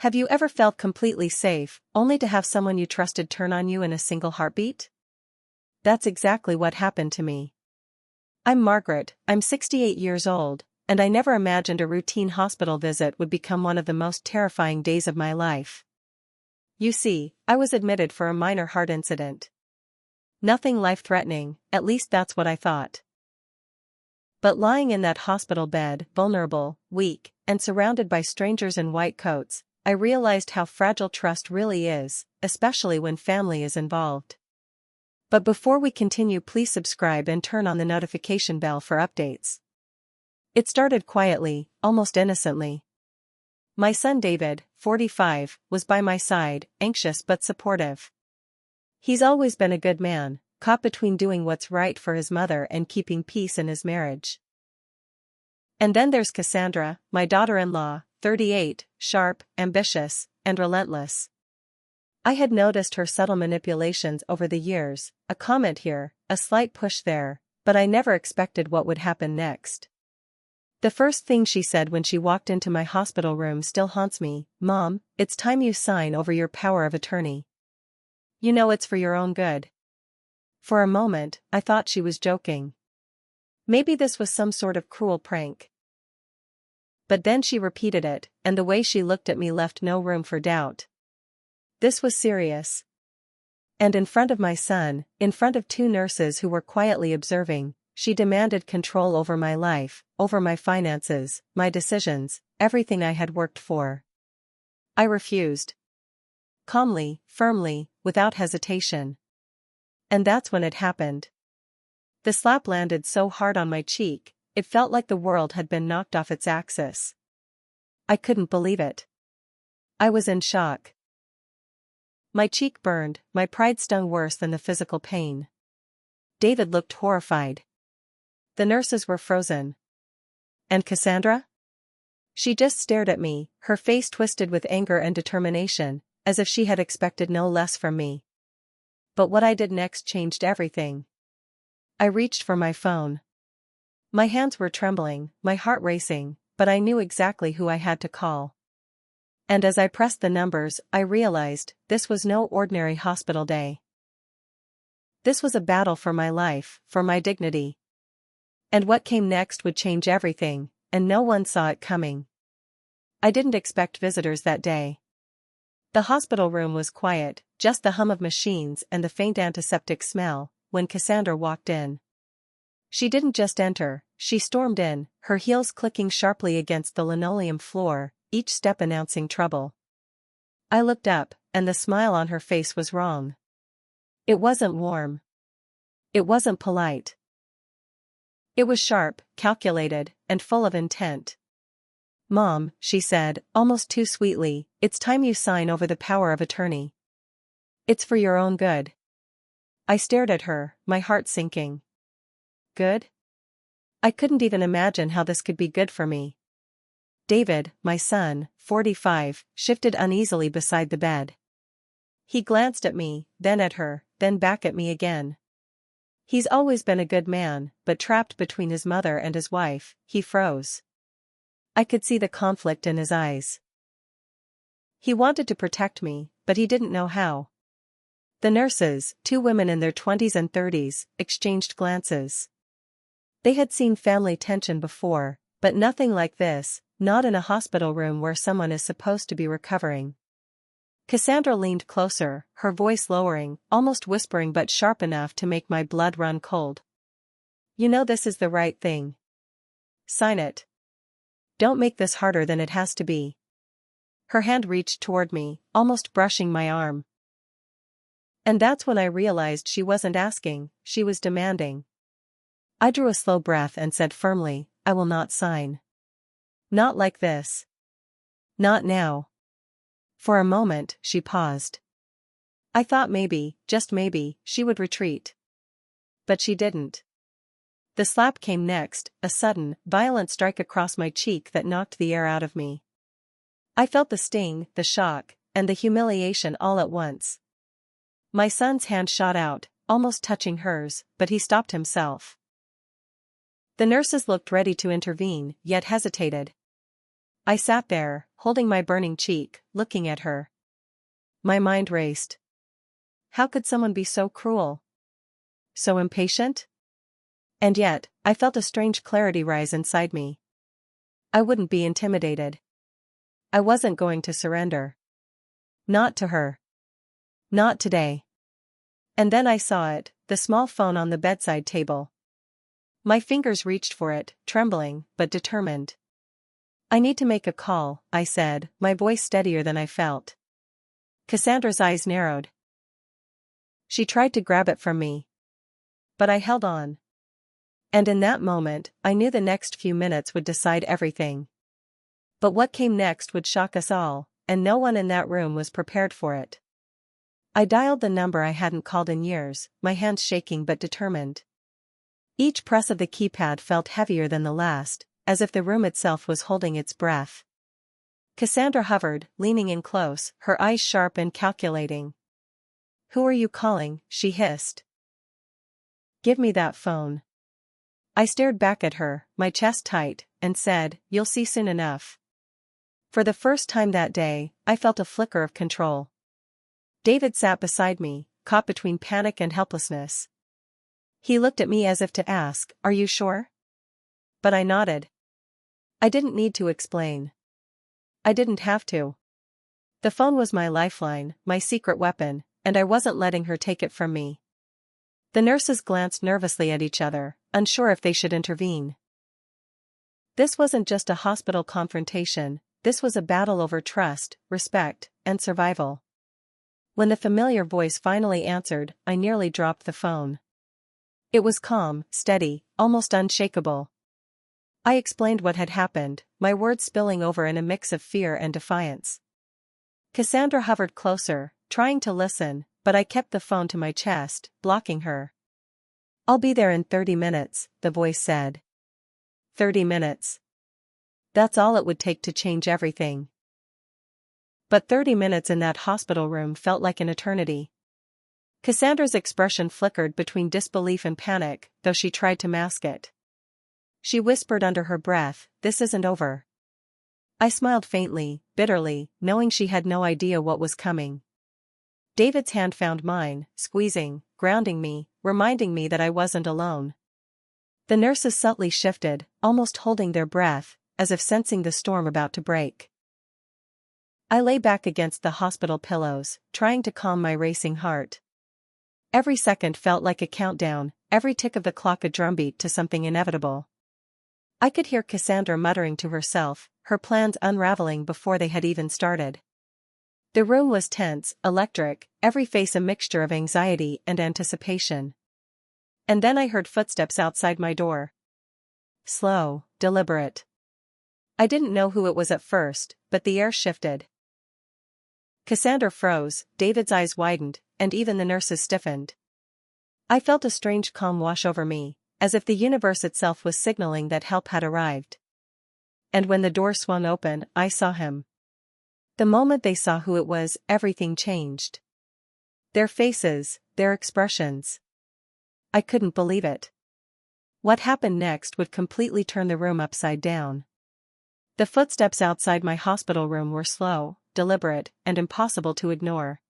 Have you ever felt completely safe, only to have someone you trusted turn on you in a single heartbeat? That's exactly what happened to me. I'm Margaret, I'm 68 years old, and I never imagined a routine hospital visit would become one of the most terrifying days of my life. You see, I was admitted for a minor heart incident. Nothing life-threatening, at least that's what I thought. But lying in that hospital bed, vulnerable, weak, and surrounded by strangers in white coats, I realized how fragile trust really is, especially when family is involved. But before we continue, please subscribe and turn on the notification bell for updates. It started quietly, almost innocently. My son David, 45, was by my side, anxious but supportive. He's always been a good man, caught between doing what's right for his mother and keeping peace in his marriage. And then there's Cassandra, my daughter-in-law, 38, sharp, ambitious, and relentless. I had noticed her subtle manipulations over the years, a comment here, a slight push there, but I never expected what would happen next. The first thing she said when she walked into my hospital room still haunts me. "Mom, it's time you sign over your power of attorney. You know it's for your own good." For a moment, I thought she was joking. Maybe this was some sort of cruel prank. But then she repeated it, and the way she looked at me left no room for doubt. This was serious. And in front of my son, in front of two nurses who were quietly observing, she demanded control over my life, over my finances, my decisions, everything I had worked for. I refused. Calmly, firmly, without hesitation. And that's when it happened. The slap landed so hard on my cheek, it felt like the world had been knocked off its axis. I couldn't believe it. I was in shock. My cheek burned, my pride stung worse than the physical pain. David looked horrified. The nurses were frozen. And Cassandra? She just stared at me, her face twisted with anger and determination, as if she had expected no less from me. But what I did next changed everything. I reached for my phone. My hands were trembling, my heart racing, but I knew exactly who I had to call. And as I pressed the numbers, I realized this was no ordinary hospital day. This was a battle for my life, for my dignity. And what came next would change everything, and no one saw it coming. I didn't expect visitors that day. The hospital room was quiet, just the hum of machines and the faint antiseptic smell, when Cassandra walked in. She didn't just enter, she stormed in, her heels clicking sharply against the linoleum floor, each step announcing trouble. I looked up, and the smile on her face was wrong. It wasn't warm. It wasn't polite. It was sharp, calculated, and full of intent. "Mom," she said, almost too sweetly, "it's time you sign over the power of attorney. It's for your own good." I stared at her, my heart sinking. Good? I couldn't even imagine how this could be good for me. David, my son, 45, shifted uneasily beside the bed. He glanced at me, then at her, then back at me again. He's always been a good man, but trapped between his mother and his wife, he froze. I could see the conflict in his eyes. He wanted to protect me, but he didn't know how. The nurses, two women in their 20s and 30s, exchanged glances. They had seen family tension before, but nothing like this, not in a hospital room where someone is supposed to be recovering. Cassandra leaned closer, her voice lowering, almost whispering but sharp enough to make my blood run cold. "You know this is the right thing. Sign it. Don't make this harder than it has to be." Her hand reached toward me, almost brushing my arm. And that's when I realized she wasn't asking, she was demanding. I drew a slow breath and said firmly, "I will not sign. Not like this. Not now." For a moment, she paused. I thought maybe, just maybe, she would retreat. But she didn't. The slap came next, a sudden, violent strike across my cheek that knocked the air out of me. I felt the sting, the shock, and the humiliation all at once. My son's hand shot out, almost touching hers, but he stopped himself. The nurses looked ready to intervene, yet hesitated. I sat there, holding my burning cheek, looking at her. My mind raced. How could someone be so cruel? So impatient? And yet, I felt a strange clarity rise inside me. I wouldn't be intimidated. I wasn't going to surrender. Not to her. Not today. And then I saw it, the small phone on the bedside table. My fingers reached for it, trembling, but determined. I need to make a call, I said, my voice steadier than I felt. Cassandra's eyes narrowed. She tried to grab it from me. But I held on. And in that moment, I knew the next few minutes would decide everything. But what came next would shock us all, and no one in that room was prepared for it. I dialed the number I hadn't called in years, my hands shaking but determined. Each press of the keypad felt heavier than the last, as if the room itself was holding its breath. Cassandra hovered, leaning in close, her eyes sharp and calculating. "Who are you calling?" she hissed. "Give me that phone." I stared back at her, my chest tight, and said, "You'll see soon enough." For the first time that day, I felt a flicker of control. David sat beside me, caught between panic and helplessness. He looked at me as if to ask, "Are you sure?" But I nodded. I didn't need to explain. I didn't have to. The phone was my lifeline, my secret weapon, and I wasn't letting her take it from me. The nurses glanced nervously at each other, unsure if they should intervene. This wasn't just a hospital confrontation, this was a battle over trust, respect, and survival. When the familiar voice finally answered, I nearly dropped the phone. It was calm, steady, almost unshakable. I explained what had happened, my words spilling over in a mix of fear and defiance. Cassandra hovered closer, trying to listen, but I kept the phone to my chest, blocking her. "I'll be there in 30 minutes, the voice said. 30 minutes. That's all it would take to change everything. But 30 minutes in that hospital room felt like an eternity. Cassandra's expression flickered between disbelief and panic, though she tried to mask it. She whispered under her breath, "This isn't over." I smiled faintly, bitterly, knowing she had no idea what was coming. David's hand found mine, squeezing, grounding me, reminding me that I wasn't alone. The nurses subtly shifted, almost holding their breath, as if sensing the storm about to break. I lay back against the hospital pillows, trying to calm my racing heart. Every second felt like a countdown, every tick of the clock a drumbeat to something inevitable. I could hear Cassandra muttering to herself, her plans unraveling before they had even started. The room was tense, electric, every face a mixture of anxiety and anticipation. And then I heard footsteps outside my door. Slow, deliberate. I didn't know who it was at first, but the air shifted. Cassandra froze, David's eyes widened, and even the nurses stiffened. I felt a strange calm wash over me, as if the universe itself was signaling that help had arrived. And when the door swung open, I saw him. The moment they saw who it was, everything changed. Their faces, their expressions. I couldn't believe it. What happened next would completely turn the room upside down. The footsteps outside my hospital room were slow, deliberate, and impossible to ignore.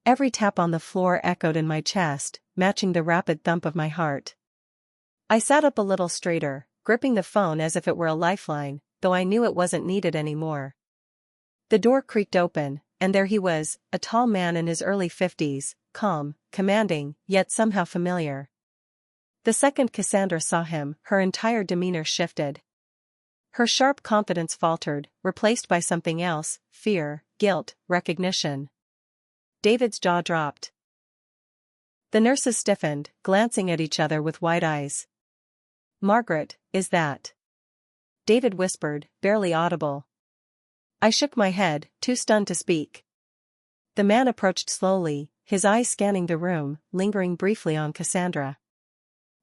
Every tap on the floor echoed in my chest, matching the rapid thump of my heart. I sat up a little straighter, gripping the phone as if it were a lifeline, though I knew it wasn't needed anymore. The door creaked open, and there he was, a tall man in his early 50s, calm, commanding, yet somehow familiar. The second Cassandra saw him, her entire demeanor shifted. Her sharp confidence faltered, replaced by something else, fear, guilt, recognition. David's jaw dropped. The nurses stiffened, glancing at each other with wide eyes. "Margaret, is that?" David whispered, barely audible. I shook my head, too stunned to speak. The man approached slowly, his eyes scanning the room, lingering briefly on Cassandra.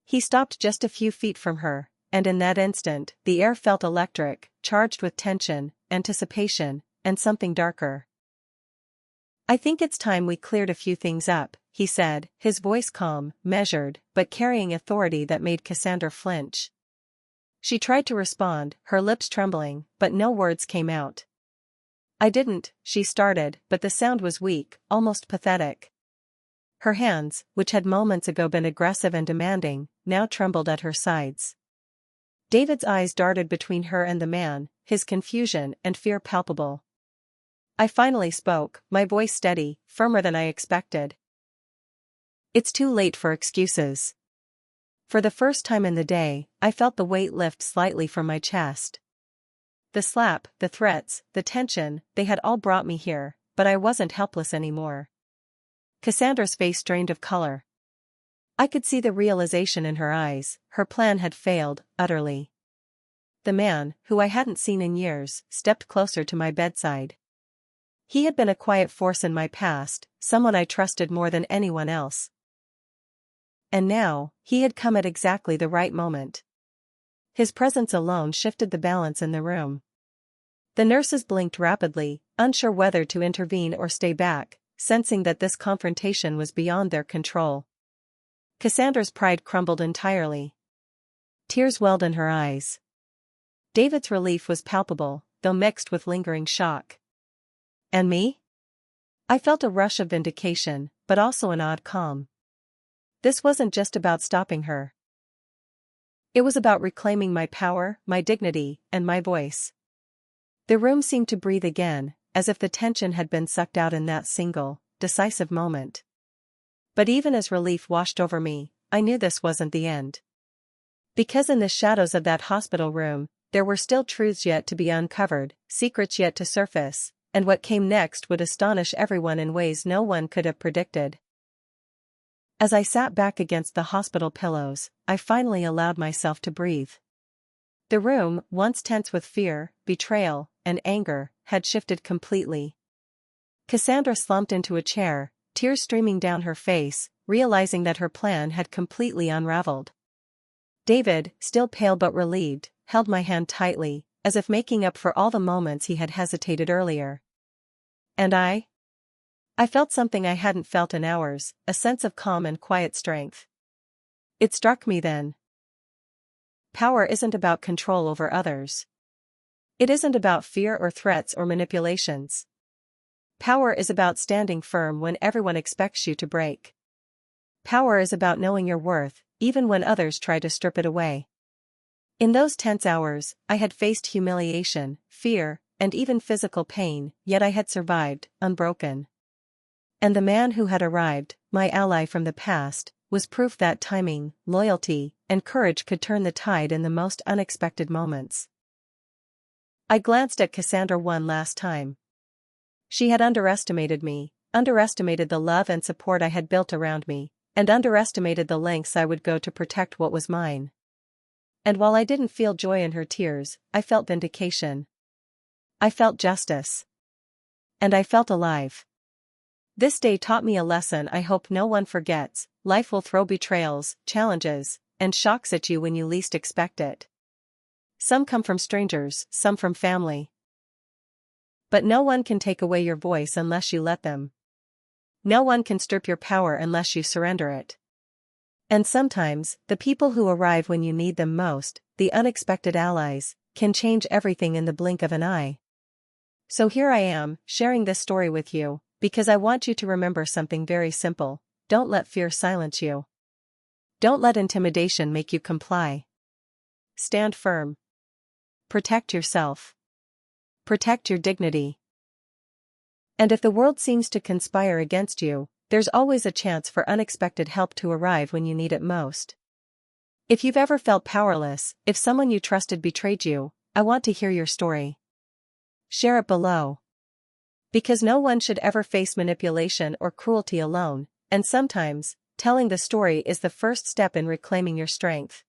He stopped just a few feet from her, and in that instant, the air felt electric, charged with tension, anticipation, and something darker. "I think it's time we cleared a few things up," he said, his voice calm, measured, but carrying authority that made Cassandra flinch. She tried to respond, her lips trembling, but no words came out. I didn't, she started, but the sound was weak, almost pathetic. Her hands, which had moments ago been aggressive and demanding, now trembled at her sides. David's eyes darted between her and the man, his confusion and fear palpable. I finally spoke, my voice steady, firmer than I expected. It's too late for excuses. For the first time in the day, I felt the weight lift slightly from my chest. The slap, the threats, the tension, they had all brought me here, but I wasn't helpless anymore. Cassandra's face drained of color. I could see the realization in her eyes, her plan had failed, utterly. The man, who I hadn't seen in years, stepped closer to my bedside. He had been a quiet force in my past, someone I trusted more than anyone else. And now, he had come at exactly the right moment. His presence alone shifted the balance in the room. The nurses blinked rapidly, unsure whether to intervene or stay back, sensing that this confrontation was beyond their control. Cassandra's pride crumbled entirely. Tears welled in her eyes. David's relief was palpable, though mixed with lingering shock. And me? I felt a rush of vindication, but also an odd calm. This wasn't just about stopping her. It was about reclaiming my power, my dignity, and my voice. The room seemed to breathe again, as if the tension had been sucked out in that single, decisive moment. But even as relief washed over me, I knew this wasn't the end. Because in the shadows of that hospital room, there were still truths yet to be uncovered, secrets yet to surface, and what came next would astonish everyone in ways no one could have predicted. As I sat back against the hospital pillows, I finally allowed myself to breathe. The room, once tense with fear, betrayal, and anger, had shifted completely. Cassandra slumped into a chair, tears streaming down her face, realizing that her plan had completely unraveled. David, still pale but relieved, held my hand tightly, as if making up for all the moments he had hesitated earlier. And I felt something I hadn't felt in hours, a sense of calm and quiet strength. It struck me then. Power isn't about control over others. It isn't about fear or threats or manipulations. Power is about standing firm when everyone expects you to break. Power is about knowing your worth, even when others try to strip it away. In those tense hours, I had faced humiliation, fear, and even physical pain, yet I had survived, unbroken. And the man who had arrived, my ally from the past, was proof that timing, loyalty, and courage could turn the tide in the most unexpected moments. I glanced at Cassandra one last time. She had underestimated me, underestimated the love and support I had built around me, and underestimated the lengths I would go to protect what was mine. And while I didn't feel joy in her tears, I felt vindication. I felt justice. And I felt alive. This day taught me a lesson I hope no one forgets: life will throw betrayals, challenges, and shocks at you when you least expect it. Some come from strangers, some from family. But no one can take away your voice unless you let them. No one can strip your power unless you surrender it. And sometimes, the people who arrive when you need them most, the unexpected allies, can change everything in the blink of an eye. So here I am, sharing this story with you, because I want you to remember something very simple: don't let fear silence you. Don't let intimidation make you comply. Stand firm. Protect yourself. Protect your dignity. And if the world seems to conspire against you, there's always a chance for unexpected help to arrive when you need it most. If you've ever felt powerless, if someone you trusted betrayed you, I want to hear your story. Share it below. Because no one should ever face manipulation or cruelty alone, and sometimes, telling the story is the first step in reclaiming your strength.